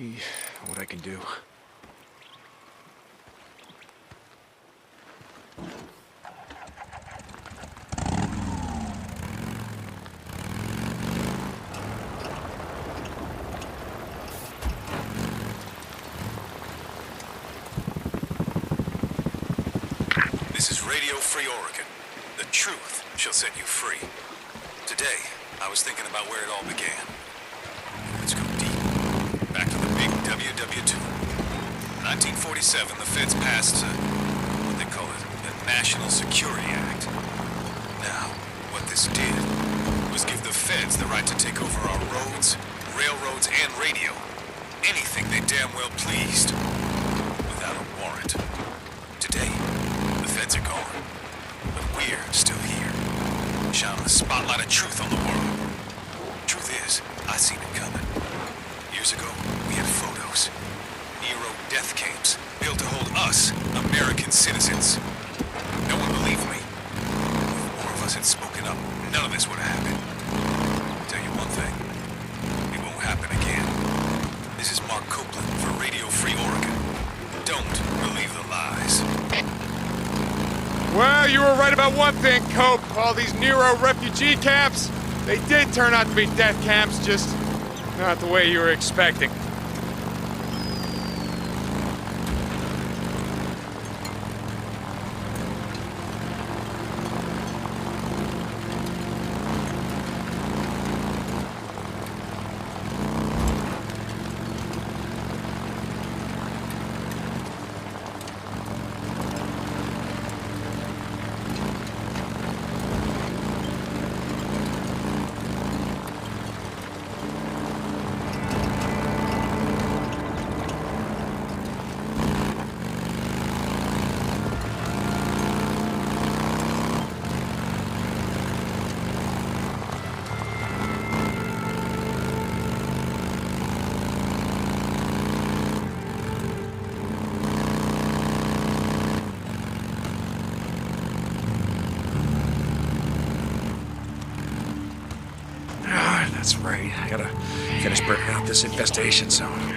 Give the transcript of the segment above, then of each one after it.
see what I can do. This is Radio Free Oregon. The truth shall set you free. Today, I was thinking about where it all began. Let's go deep. Back to the big WW2. 1947, the feds passed, what they call it, the National Security Act. Now, what this did was give the feds the right to take over our roads, railroads, and radio. Anything they damn well pleased. Without a warrant. Today, the feds are gone. But we're still here. Shining a spotlight of truth on the world. Truth is, I seen it coming. Years ago, we had photos. Nero death camps built to hold us, American citizens. No one believed me. If more of us had spoken up, none of this would have happened. I'll tell you one thing. It won't happen again. This is Mark Copeland for Radio Free Oregon. Don't believe the lies. Well, you were right about one thing, Cope. All these Nero refugee camps, they did turn out to be death camps, just not the way you were expecting. That's right. I gotta finish burning out this infestation zone.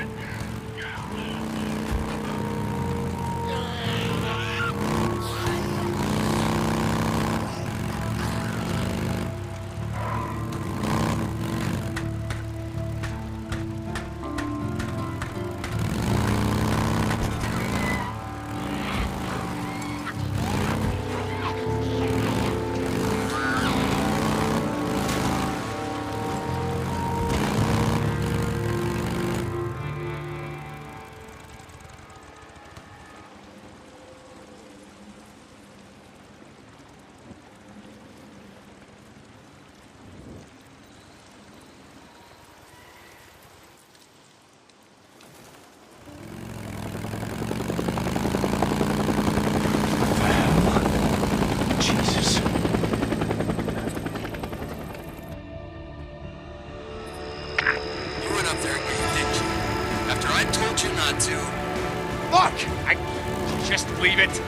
Leave it.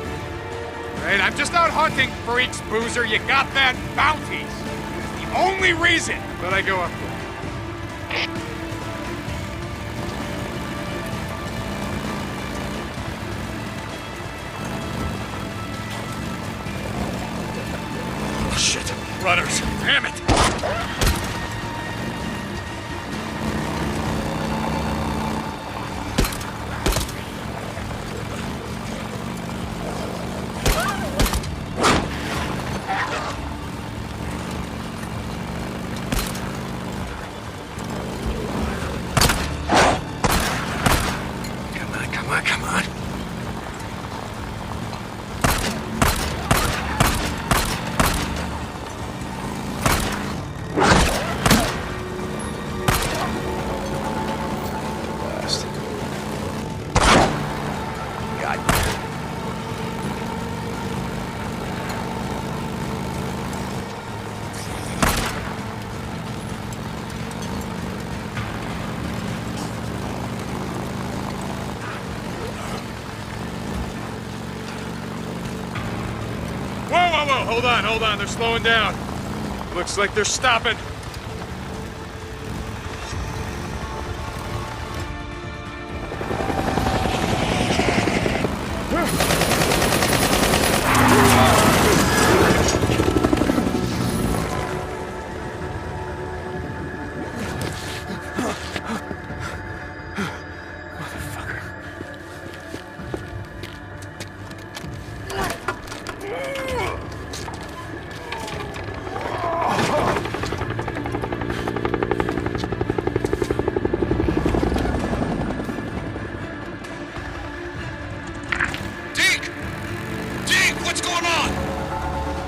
Right, I'm just out hunting, freaks, boozer. You got that? Bounties. It's the only reason that I go up there. Oh, shit. Runners. Damn it. Hold on, they're slowing down. Looks like they're stopping.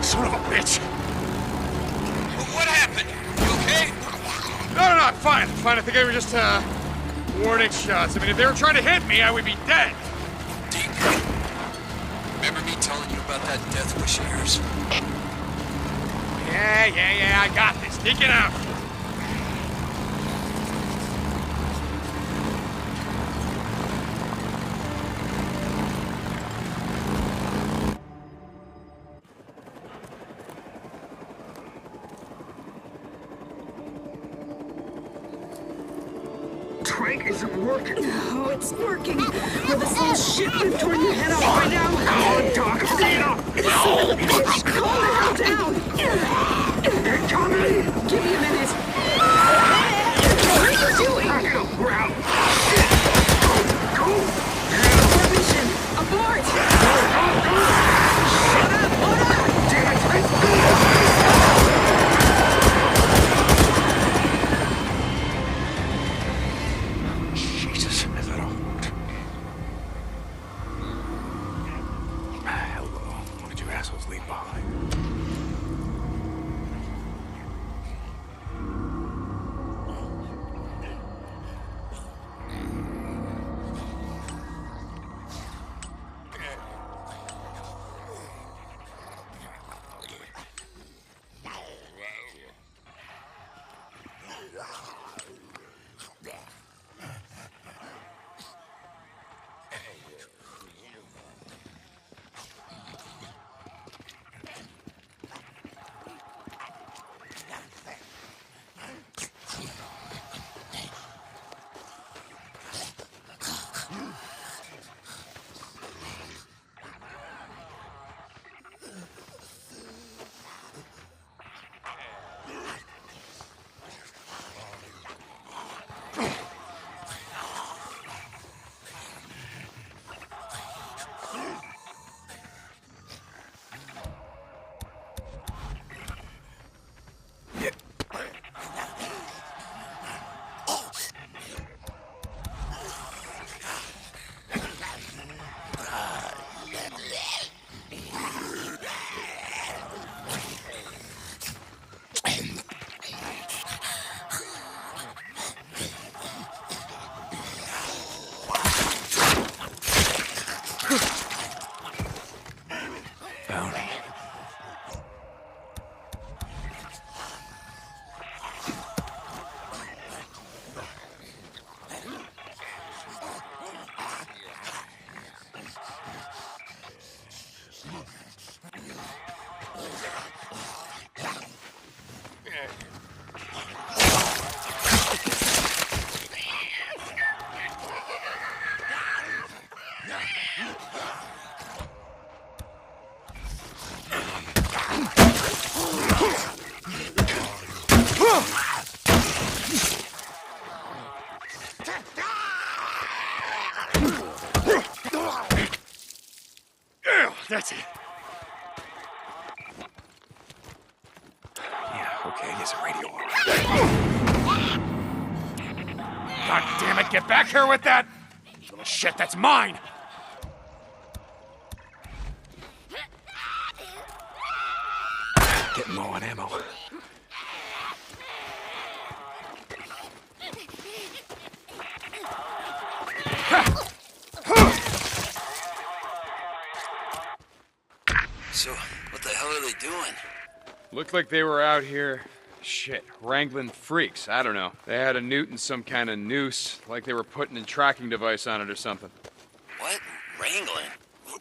Son of a bitch! What happened? You okay? No, I'm fine. I'm fine. I think they were just, warning shots. I mean, if they were trying to hit me, I would be dead. Deke, remember me telling you about that death wish of yours? Yeah, I got this. Take it out. Crank isn't working. Oh, it's working. Will this little shit whip torn your head off right now? Oh, Doc, Son of a bitch, calm the hell down. they're coming! Give me a minute. What are you doing? Back up, we're out! Shit! Go! Formation, abort. Shut up, hold on. Damn it! Jesus, is that all? Hello. What did you assholes leave behind? That's it. Yeah, okay, there's a radio on. God damn it, get back here with that! Little shit, that's mine! Getting low on ammo. So, what the hell are they doing? Looked like they were out here, shit, wrangling freaks. I don't know. They had a newt and some kind of noose, like they were putting a tracking device on it or something. What? Wrangling?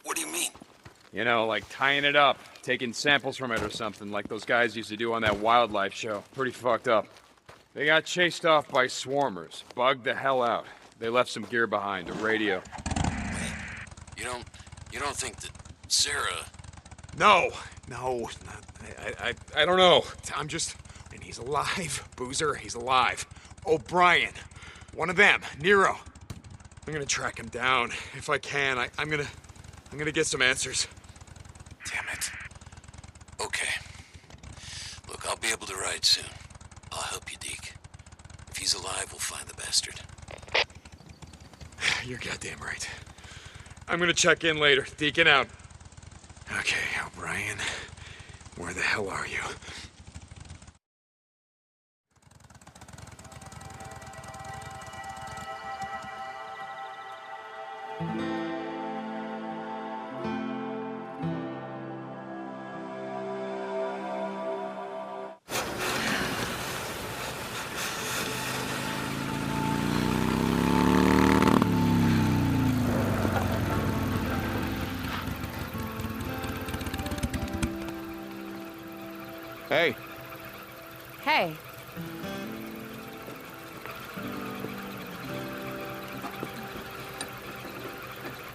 What do you mean? You know, like tying it up, taking samples from it or something, like those guys used to do on that wildlife show. Pretty fucked up. They got chased off by swarmers, bugged the hell out. They left some gear behind, a radio. You don't think that Sarah... No, I don't know. I'm just, and he's alive. Boozer, he's alive. O'Brien, one of them, Nero. I'm gonna track him down if I can. I'm gonna get some answers. Damn it. right soon. I'll help you, Deke. If he's alive, we'll find the bastard. You're goddamn right. I'm gonna check in later. Deacon out. Okay, O'Brien. Where the hell are you? Hey. Hey.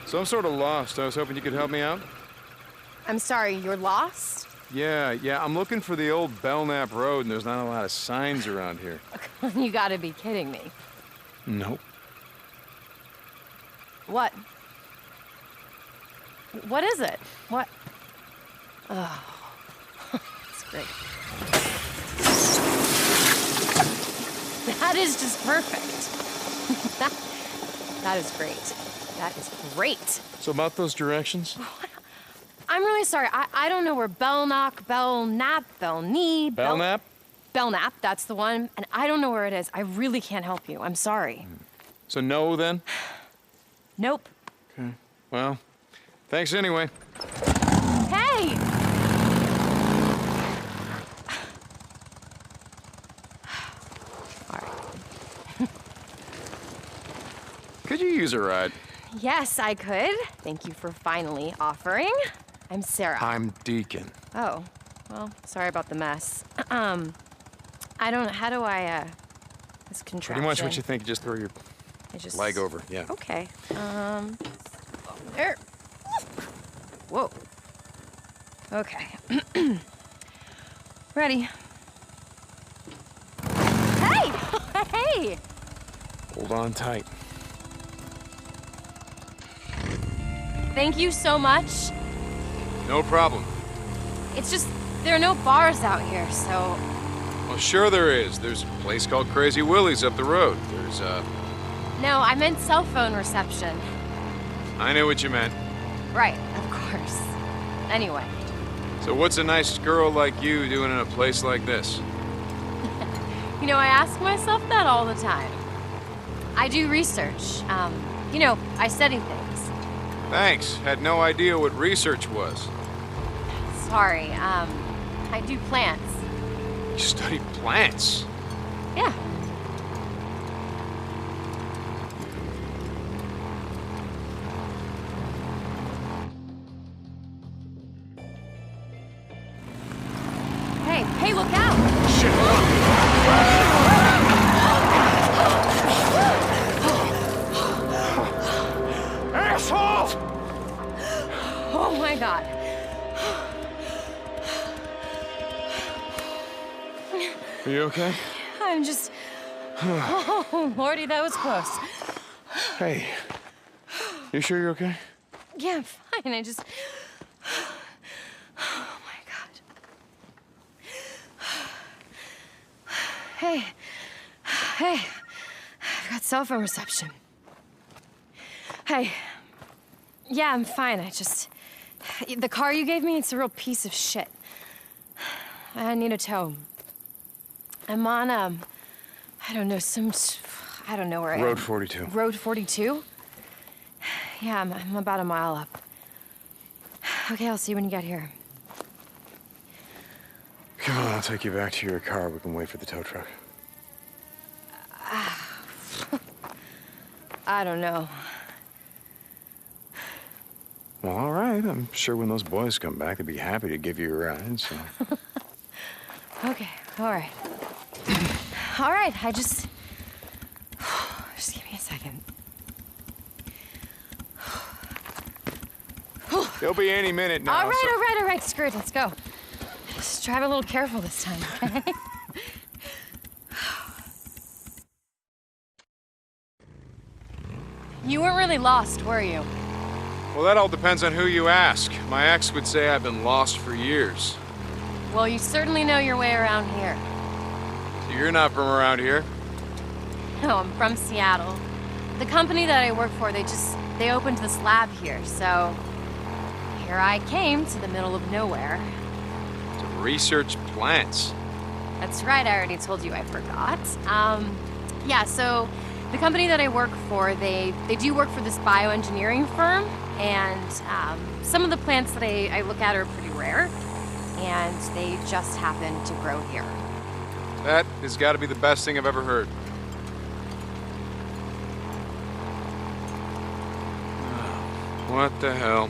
So I'm sort of lost. I was hoping you could help me out. I'm sorry, you're lost? Yeah, I'm looking for the old Belknap Road, and there's not a lot of signs around here. You gotta be kidding me. Nope. What? What is it? What? Oh. That's great. That is just perfect. That is great. That is great. So about those directions? I'm really sorry. I don't know where Belknap, Belknap? Belknap, that's the one. And I don't know where it is. I really can't help you. I'm sorry. So no, then? Nope. Okay. Well, thanks anyway. Hey! All right. Could you use a ride? Yes, I could. Thank you for finally offering. I'm Sarah. I'm Deacon. Oh, well, sorry about the mess. I don't. How do I? This contraption. Pretty much what you think. You just throw your I just leg over. Yeah. Okay. There. Whoa. Okay. Ready. Hey! Hey! Hold on tight. Thank you so much. No problem. It's just, there are no bars out here, so... Well, sure there is. There's a place called Crazy Willie's up the road. There's, No, I meant cell phone reception. I knew what you meant. Right, of course. Anyway. So what's a nice girl like you doing in a place like this? You know, I ask myself that all the time. I do research. You know, I study things. Thanks. Had no idea what research was. Sorry, I do plants. You study plants? Yeah. Hey, look out! Asshole! Oh my god. Are you okay? I'm just... Oh, Lordy, that was close. Hey. You sure you're okay? Yeah, I'm fine. I just... Oh my god. Hey. I've got cell phone reception. Hey. Yeah, I'm fine. I just... The car you gave me, it's a real piece of shit. I need a tow. I'm on, I don't know, I don't know where I am. Road 42. Road 42? Yeah, I'm about a mile up. Okay, I'll see you when you get here. Come on, I'll take you back to your car. We can wait for the tow truck. I don't know. Well, all right. I'm sure when those boys come back, they'd be happy to give you a ride, so... Okay, all right. All right, just give me a second. They'll be any minute now. All right, screw it, let's go. Just drive a little careful this time, okay? You weren't really lost, were you? Well, that all depends on who you ask. My ex would say I've been lost for years. Well, you certainly know your way around here. So you're not from around here? No, I'm from Seattle. The company that I work for, they opened this lab here, so here I came to the middle of nowhere. To research plants. That's right, I already told you I forgot. Yeah, so the company that I work for, they do work for this bioengineering firm, and some of the plants that I look at are pretty rare, and they just happen to grow here. That has got to be the best thing I've ever heard. What the hell?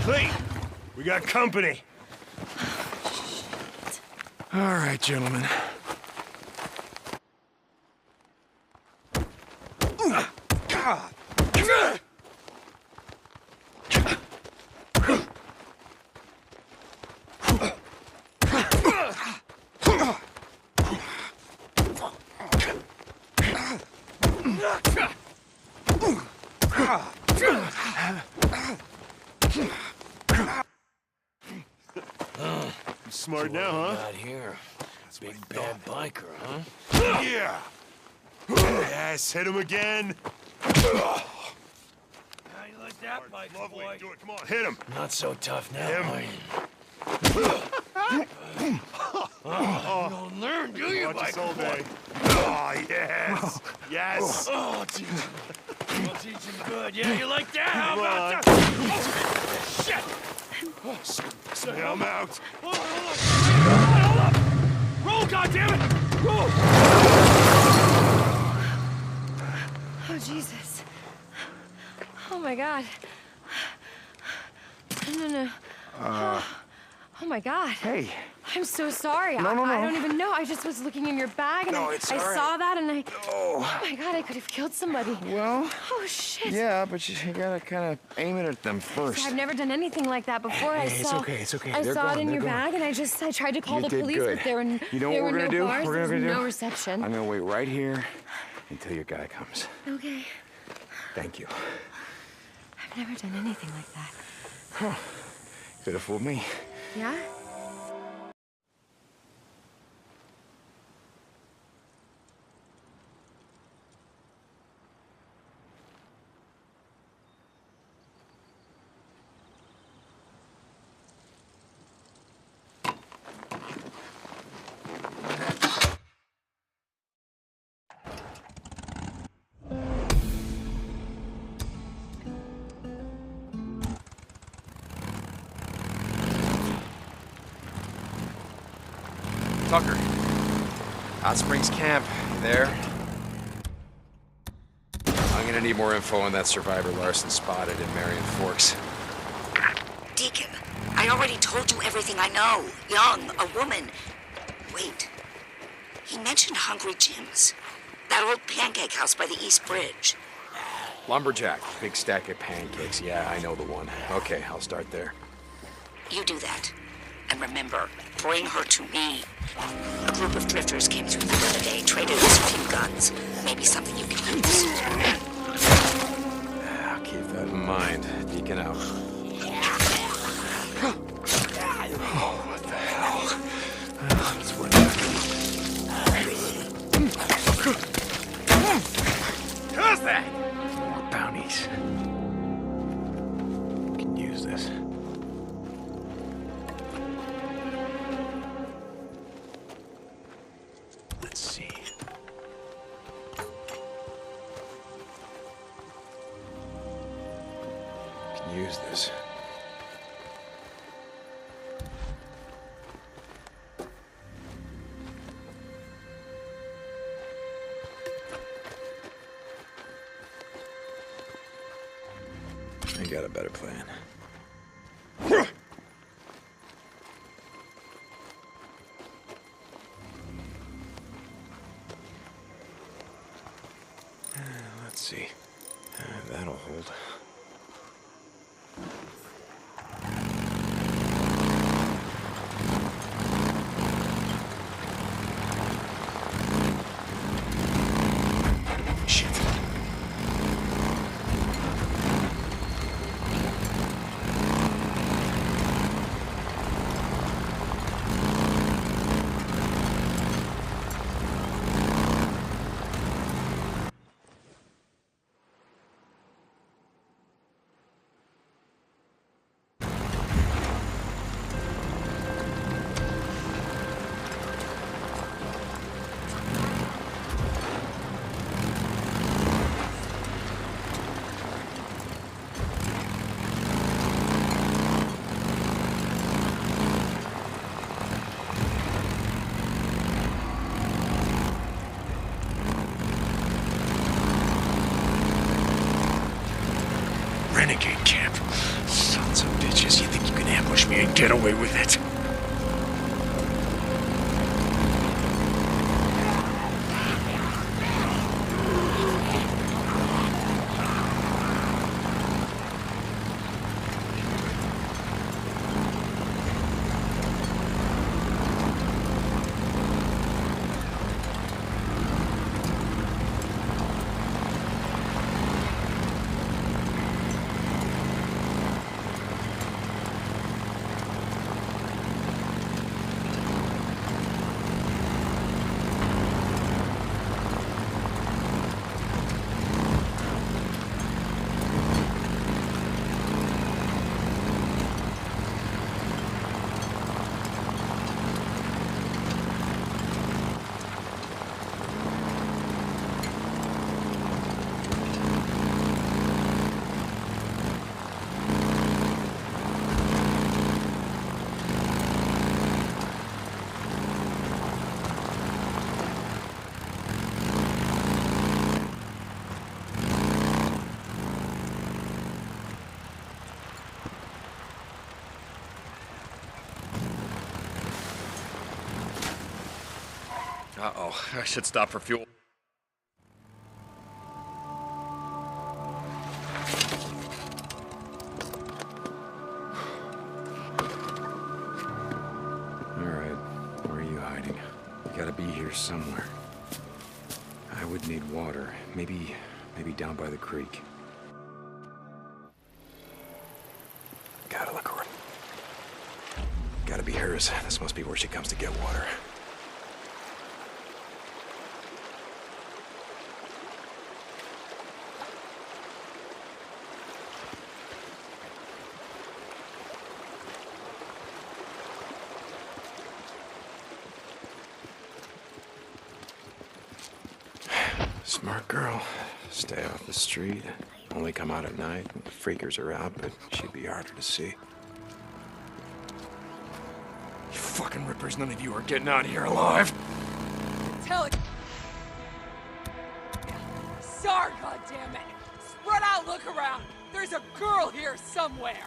Clete, we got company. All right, gentlemen. You smart now, huh? Not here. Big bad biker, huh? Yeah. Yes, hit him again. How you like that, biker Lovely. boy? Do it. Come on, hit him. Not so tough now, Him. You don't learn, do you, Watch us biker all boy? day. Oh, yes. Yes. Oh, I'll teach him. I'll teach him good. Yeah, you like that? How Come about on. that? Oh, shit! Yeah, I'm out. Hold up! Roll, goddammit! Roll! Oh, Jesus. Oh, my God. No. Oh, my God. Hey. I'm so sorry. No. I don't even know. I just was looking in your bag and No, I it's all right. saw that and Oh. oh my God, I could have killed somebody. Well, Oh, shit. yeah, but you gotta kind of aim it at them first. I've never done anything like that before. Hey, it's okay. I They're saw it gone, in they're your gone. bag and I tried to call You the did police, good. but there were You know there what were we're no gonna do? bars, We're there was gonna do? no reception. I'm gonna wait right here until your guy comes. Okay. Thank you. I've never done anything like that. Could have fooled me. Yeah? Tucker. Hot Springs Camp. There. I'm gonna need more info on that survivor Larson spotted in Marion Forks. Deacon, I already told you everything I know. Young, a woman. Wait. He mentioned Hungry Jim's. That old pancake house by the East Bridge. Lumberjack. Big stack of pancakes. Yeah, I know the one. Okay, I'll start there. You do that. And remember, bring her to me. A group of drifters came through the other day, traded us a few guns. Maybe something you can use. I'll keep that in mind. Deacon out. Oh, what the hell? It's working. How's that? More bounties. Can use this. Let's see. Can use this. I got a better plan. Let's see. That'll hold. Shit. escape camp. Sons of bitches, you think you can ambush me and get away with it? Uh-oh, I should stop for fuel. Alright, where are you hiding? You gotta be here somewhere. I would need water. Maybe down by the creek. Gotta look around. Gotta be hers. This must be where she comes to get water. Smart girl. Stay off the street. Only come out at night when the freakers are out, but she'd be harder to see. You fucking rippers, none of you are getting out of here alive. Tell it. Sorry, goddammit. Spread out, look around. There's a girl here somewhere.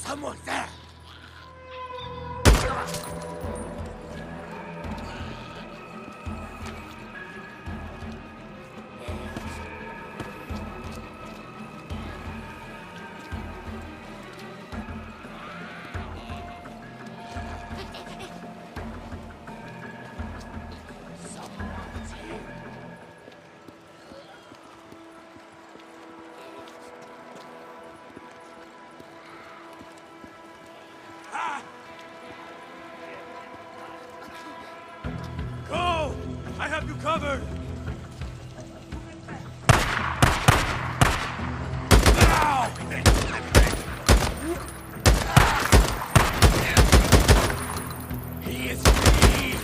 Someone's there! Someone's here. Go! I have you covered! Now! He is free!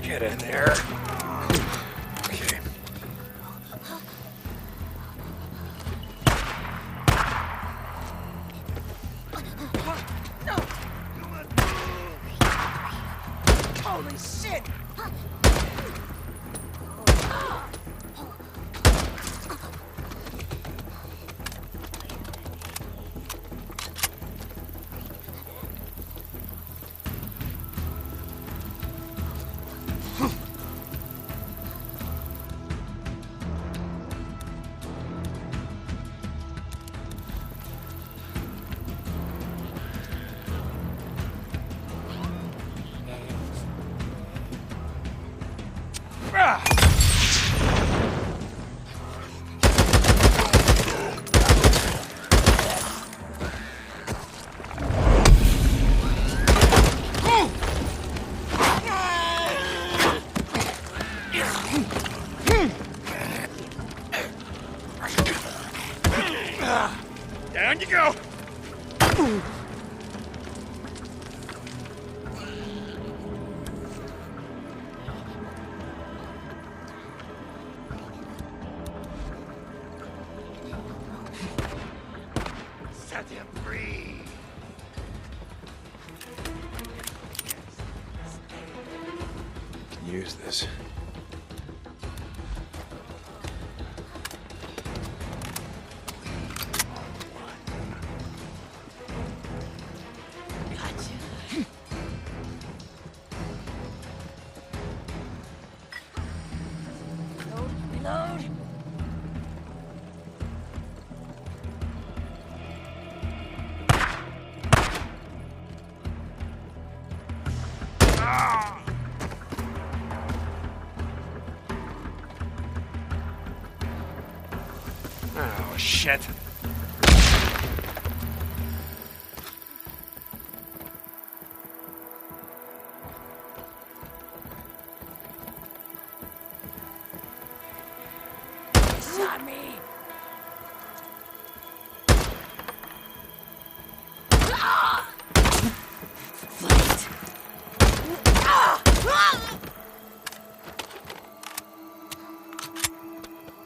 Get in there. Okay. Holy shit! Down you go! Set him free. Can use this. Reload. Oh, shit. Shot me. Fight.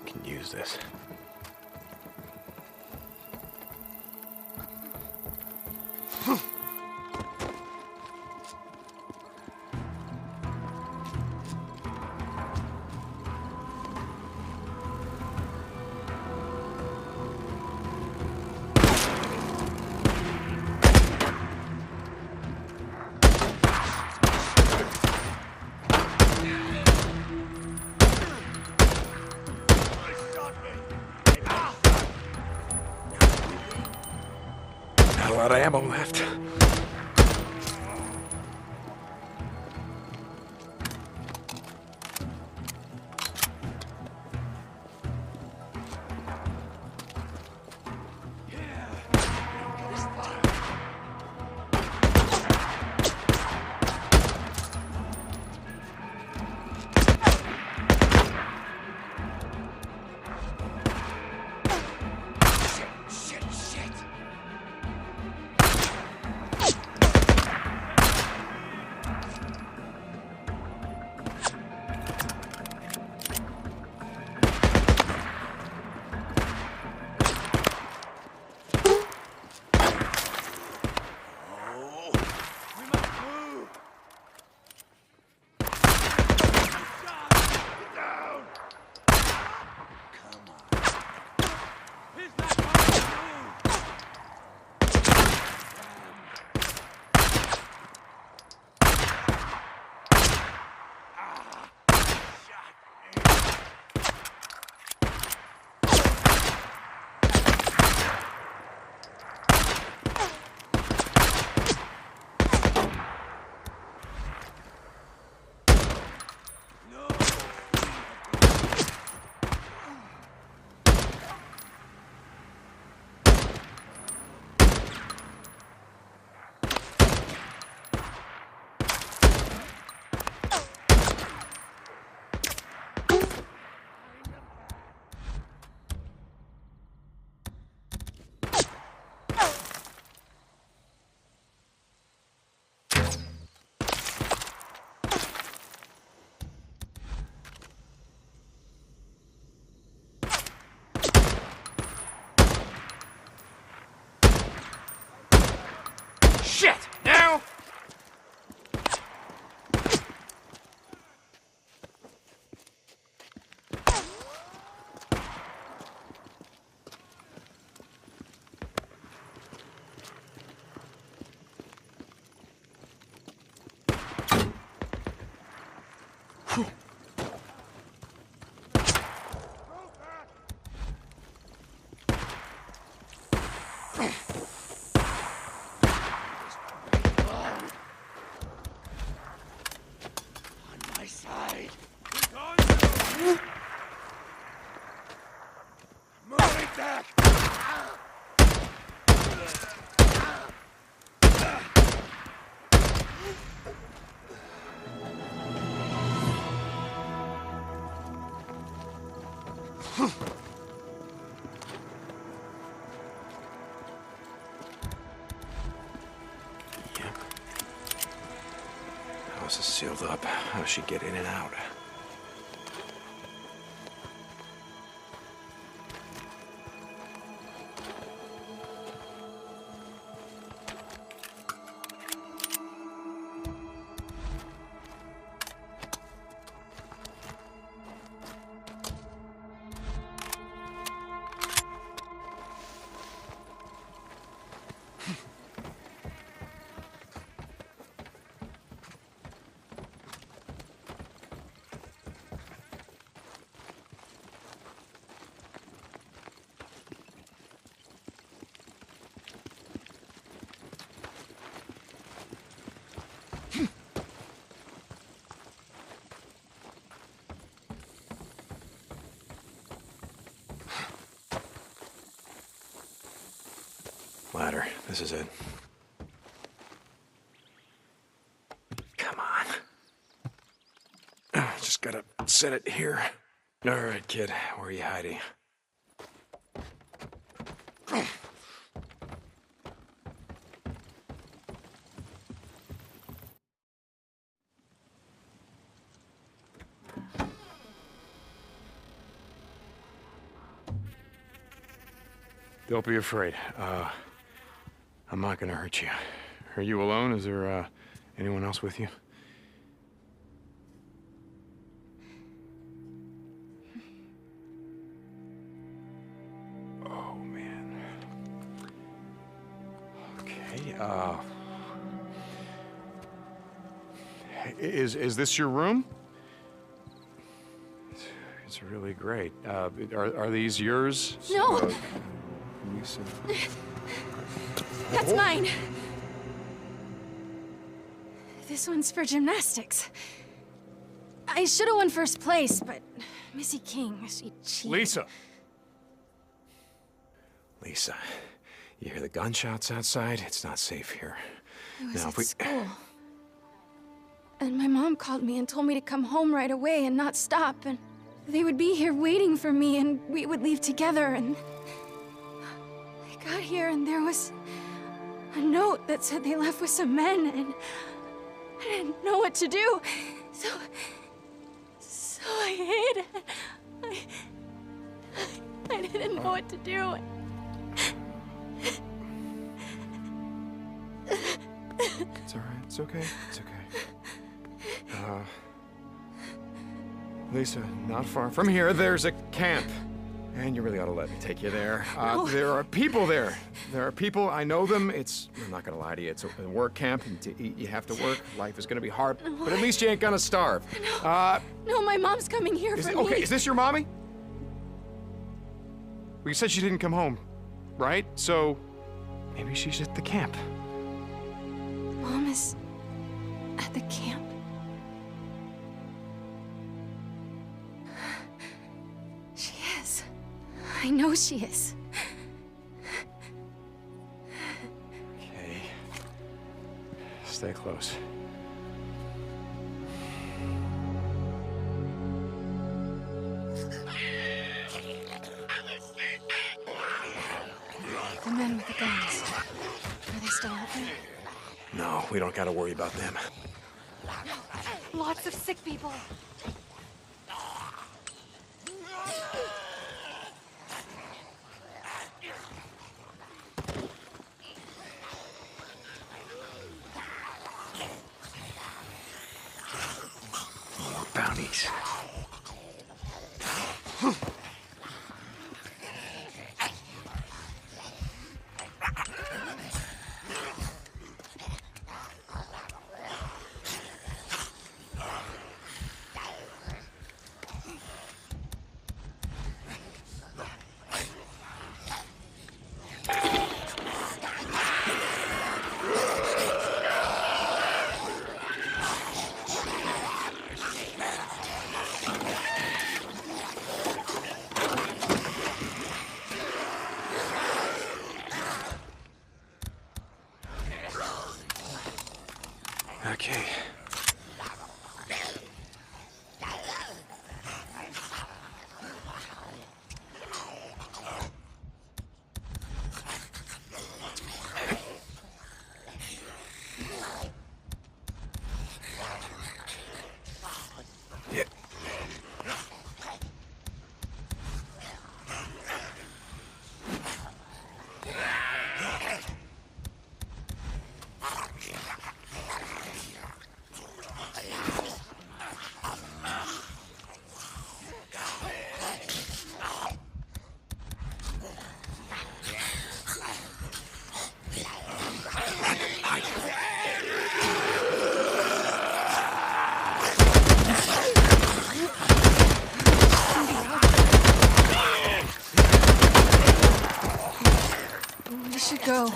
Can use this. Yep. House is sealed up. How does she get in and out? Ladder. This is it. Come on. Just gotta set it here. All right, kid. Where are you hiding? Don't be afraid. I'm not gonna hurt you. Are you alone? Is there, anyone else with you? Oh, man. Okay, Is this your room? It's really great. Are these yours? No! Lisa. That's mine! This one's for gymnastics. I should have won first place, but Missy King, she cheated. Lisa! Lisa, you hear the gunshots outside? It's not safe here. I was Now, at school. And my mom called me and told me to come home right away and not stop, and they would be here waiting for me, and we would leave together, and... I got here, and there was a note that said they left with some men, and I didn't know what to do, so I hid. I didn't know what to do. It's all right. It's okay. It's okay. Lisa, not far from here, there's a camp. And you really ought to let me take you there. No. There are people there. There are people, I know them. I'm not gonna lie to you, it's a work camp, and to eat, you have to work. Life is gonna be hard, No. but at least you ain't gonna starve. No, my mom's coming here for me. Okay, is this your mommy? Well, you said she didn't come home, right? So, maybe she's at the camp. Mom is at the camp. She is. I know she is. Okay. Stay close. The men with the guns. Are they still out there? No, we don't gotta worry about them. Lots of sick people. More bounties. Okay. We should go.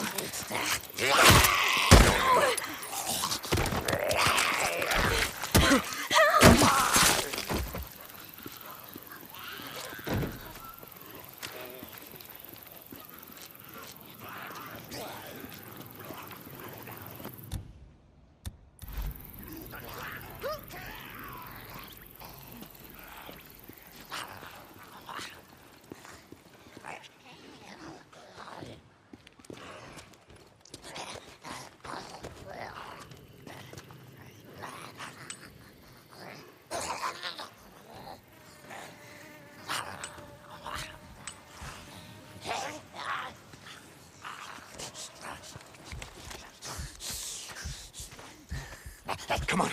Come on.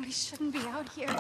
We shouldn't be out here.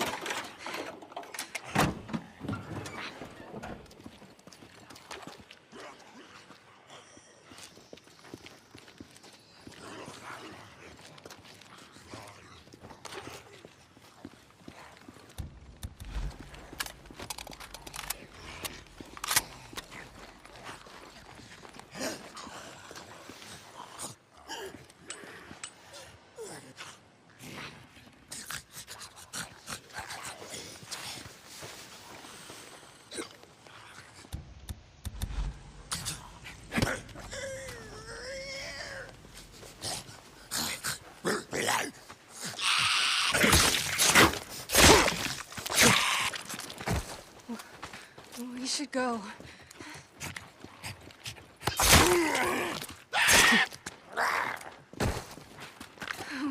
We should go.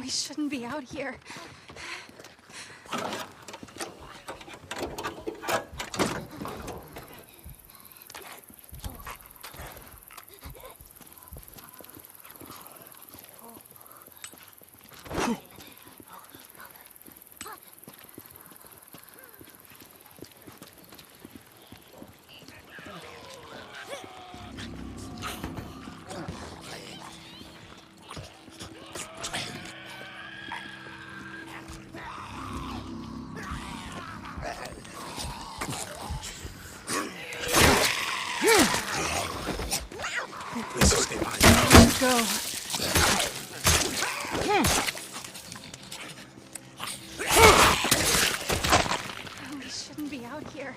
We shouldn't be out here. Let's go. We shouldn't be out here.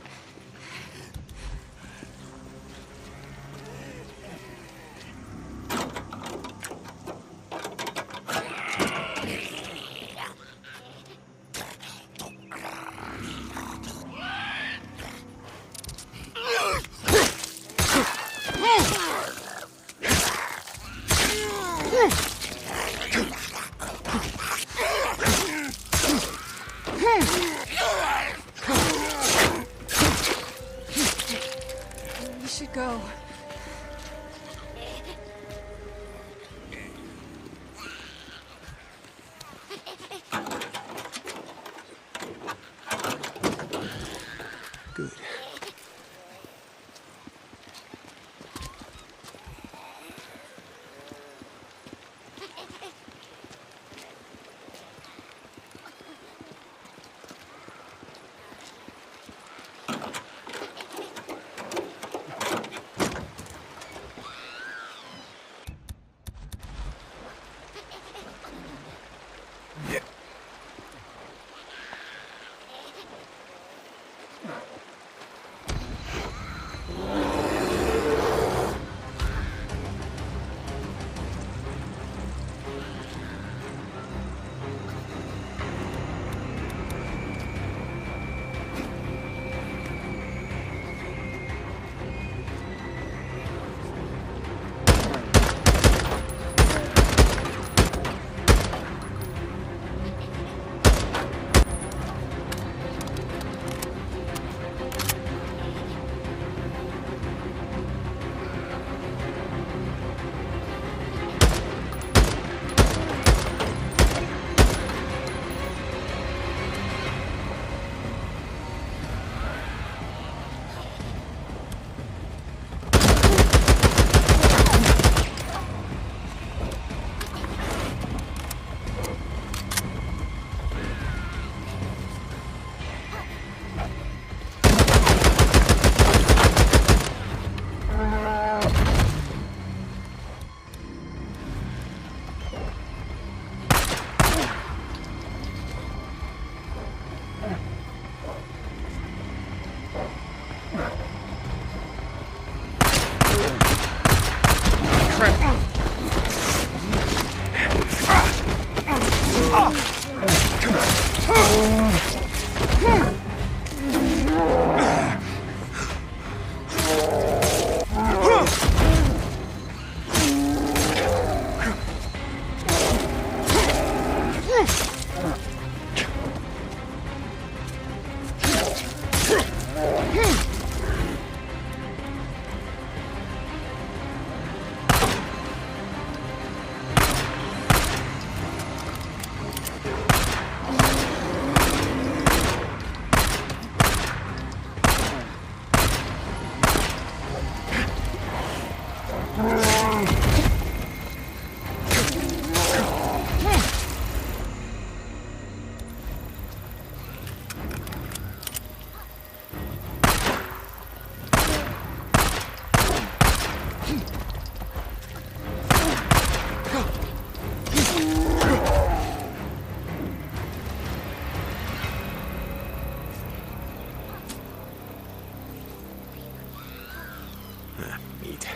Meat.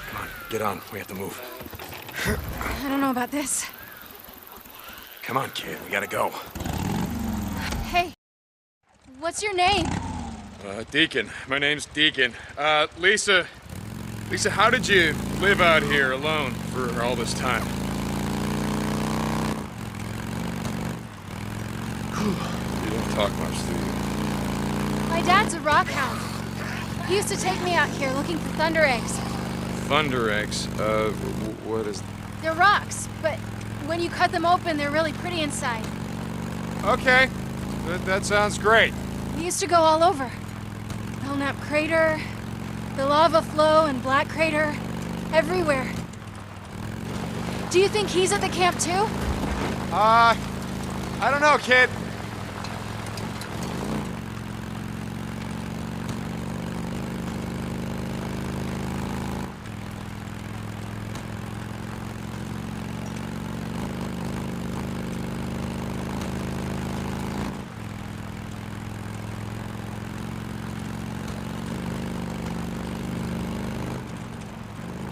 Come on, get on. We have to move. I don't know about this. Come on, kid. We gotta go. Hey, what's your name? Deacon. My name's Deacon. Lisa, how did you live out here alone for all this time? You don't talk much, do you? My dad's a rock hound. He used to take me out here looking for thunder eggs. Thunder eggs? What is... They're rocks, but when you cut them open, they're really pretty inside. Okay, that sounds great. We used to go all over. Belknap Crater, the lava flow and Black Crater, everywhere. Do you think he's at the camp too? I don't know, kid.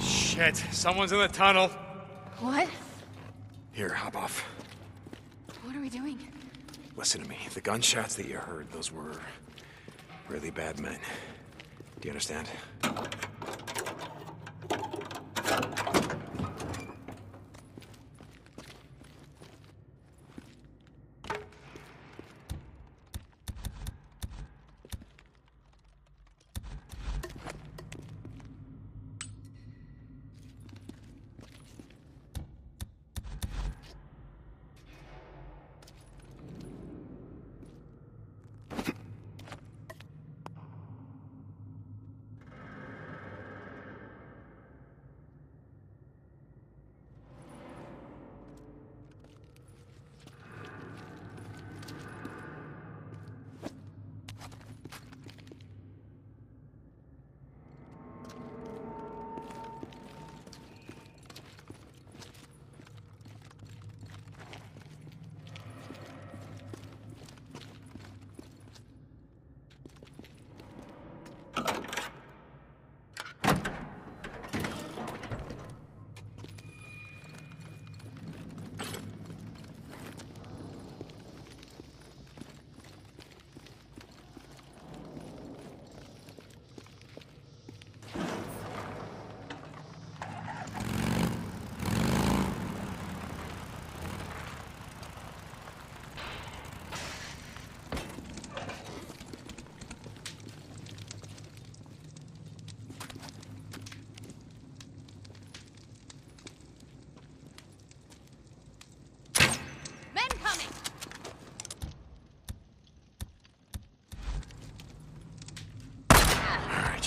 Shit, someone's in the tunnel. What? Here, hop off. What are we doing? Listen to me. The gunshots that you heard, those were really bad men. Do you understand?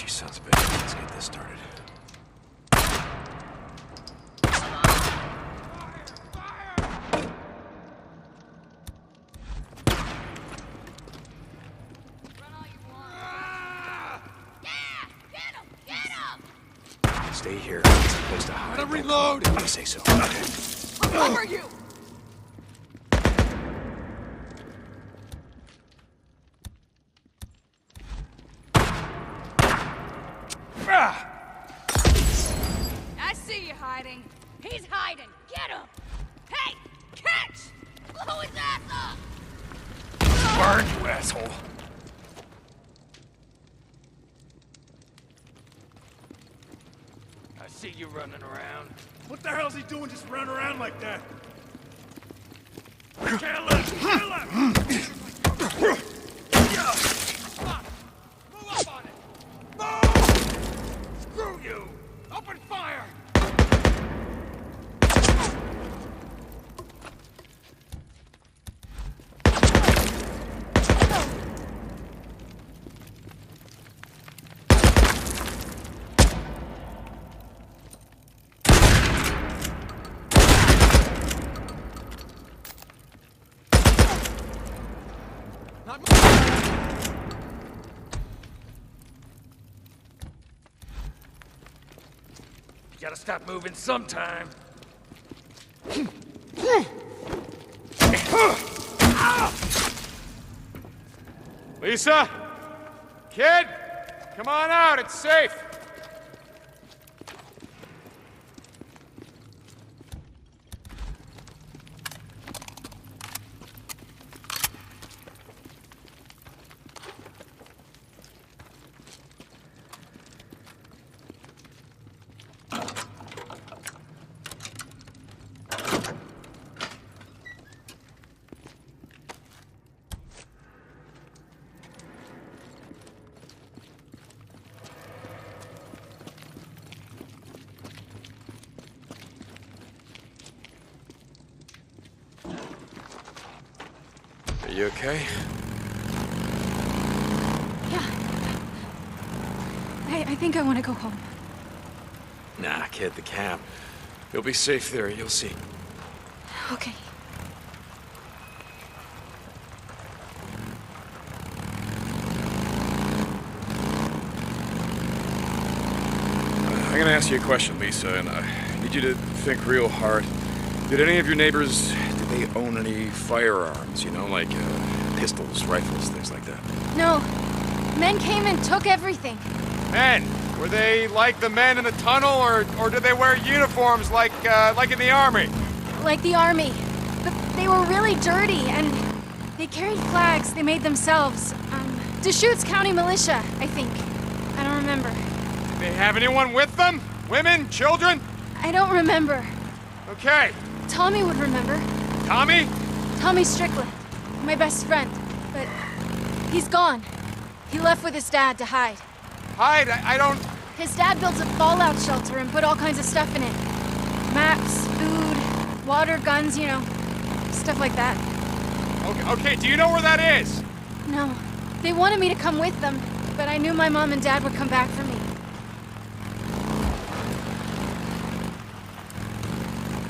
Sons of bitches, let's get this started. Stay here. It's a place to hide. Gotta reload! I say so. Okay. I'll cover you! I see you hiding. He's hiding. Get him! Hey! Catch! Blow his ass up! Burn, you asshole. I see you running around. What the hell's he doing just running around like that? Can't let him! Can't let him! Move up on it! Move! Screw you! Open fire! You gotta stop moving sometime. Lisa? Kid? Come on out, it's safe. Are you okay? Yeah. I think I want to go home. Nah, kid, the camp. You'll be safe there, you'll see. Okay. I'm gonna ask you a question, Lisa, and I need you to think real hard. Did any of your neighbors, did they own any firearms, you know, like pistols, rifles, things like that? No. Men came and took everything. Men? Were they like the men in the tunnel, or did they wear uniforms like in the army? Like the army. But they were really dirty, and they carried flags they made themselves. Deschutes County Militia, I think. I don't remember. Did they have anyone with them? Women? Children? I don't remember. Okay. Tommy would remember. Tommy? Tommy Strickland. My best friend. But he's gone. He left with his dad to hide. Hide? I don't... His dad built a fallout shelter and put all kinds of stuff in it. Maps, food, water, guns, you know, stuff like that. Okay, do you know where that is? No. They wanted me to come with them, but I knew my mom and dad would come back for me.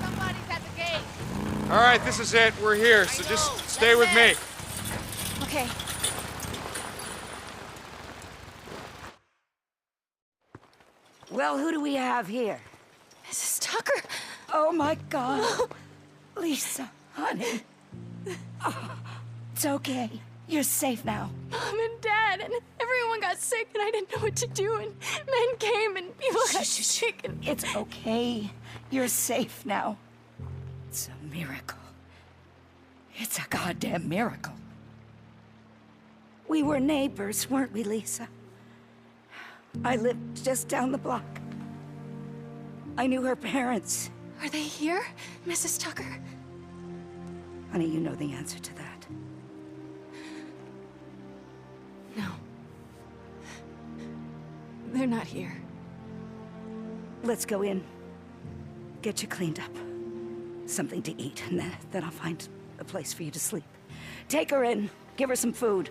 Somebody's at the gate. All right, this is it. We're here, so just stay with me. Okay. Well, who do we have here? Mrs. Tucker? Oh my God. Lisa, honey. Oh, it's okay. You're safe now. Mom and Dad and everyone got sick and I didn't know what to do and men came and people got sick and... It's okay. You're safe now. It's a miracle. It's a goddamn miracle. We were neighbors, weren't we, Lisa? I lived just down the block. I knew her parents. Are they here, Mrs. Tucker? Honey, you know the answer to that. No. They're not here. Let's go in. Get you cleaned up. Something to eat, and then I'll find a place for you to sleep. Take her in. Give her some food.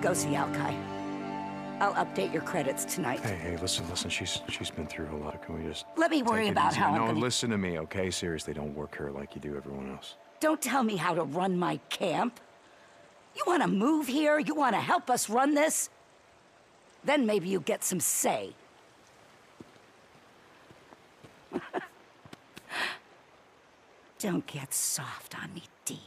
Go see Alkai. I'll update your credits tonight. Hey, listen, she's been through a lot. Can we just... Let me worry about how I'm No, gonna... listen to me, okay? Seriously, don't work her like you do everyone else. Don't tell me how to run my camp. You want to move here? You want to help us run this? Then maybe you get some say. Don't get soft on me, Deke.